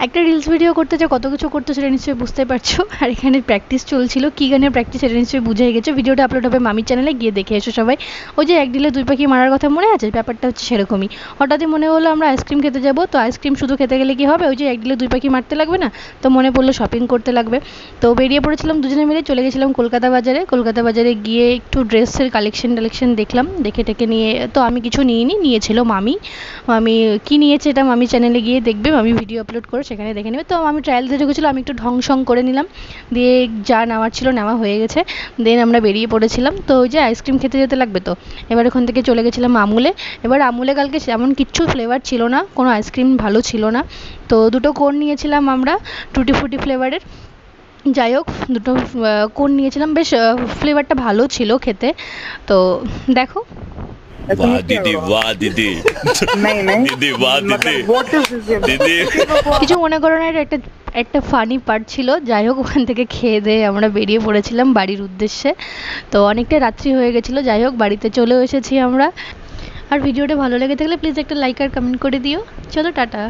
একটা reels video করতে যে কত কিছু করতে সেটা নিশ্চয়ই বুঝতে পারছো। আর এখানে প্র্যাকটিস চলছিল, কী গানের প্র্যাকটিস সেটা নিশ্চয়ই বুঝে গেছো। ভিডিওটা আপলোড হবে মামির চ্যানেলে, গিয়ে দেখে এসো সবাই। ওই যে এক ডিলে দুই পাখি মারার কথা মনে আছে, ব্যাপারটা হচ্ছে সেরকমই। হঠাৎই মনে হলো আমরা আইসক্রিম খেতে যাবো, তো আইসক্রিম শুধু খেতে গেলে কি হবে, ওই যে এক ডিলে দুই পাখি মারতে লাগবে না, তো মনে পড়লো শপিং করতে লাগবে। তো বেরিয়ে পড়েছিলাম দুজনে মিলে, চলে গেছিলাম কলকাতা বাজারে। কলকাতা বাজারে গিয়ে একটু ড্রেসের কালেকশন দেখলাম, দেখে টেকে নিয়ে তো আমি কিছু নিইনি, নিয়েছিল মামি। মামি কী নিয়েছে এটা মামি চ্যানেলে গিয়ে দেখবে, মামি ভিডিও আপলোড করে সেখানে দেখে নেবে। তো আমি ট্রায়াল দিতে ঢুকেছিলো, আমি একটু ঢং সং করে নিলাম, দিয়ে যা নেওয়ার ছিল নেওয়া হয়ে গেছে। দেন আমরা বেরিয়ে পড়েছিলাম। তো ওই যে আইসক্রিম খেতে যেতে লাগবে, তো এবার ওখান থেকে চলে গেছিলাম আমুলে। এবার আমুলে কালকে এমন কিচ্ছু ফ্লেভার ছিল না, কোনো আইসক্রিম ভালো ছিল না। তো দুটো কোন নিয়েছিলাম আমরা, টুটি ফুটি ফ্লেভারের। যাই হোক, দুটো কোন নিয়েছিলাম, বেশ ফ্লেভারটা ভালো ছিল খেতে। তো দেখো। वाह दीदी वाह दीदी नहीं नहीं दीदी वाह दीदी व्हाट इज दीदी কিছু মনে করো না, এটা একটা একটা ফানি পার্ট ছিল। যাই হোক, ওখান থেকে খেয়ে দিয়ে আমরা বেরিয়ে পড়েছিলাম বাড়ির উদ্দেশ্যে। তো অনেকটা রাত্রি হয়ে গেছিলো। যাই হোক, বাড়িতে চলেও এসেছি আমরা। আর ভিডিওটা ভালো লেগে থাকলে প্লিজ একটা লাইক আর কমেন্ট করে দিও। চলো টাটা।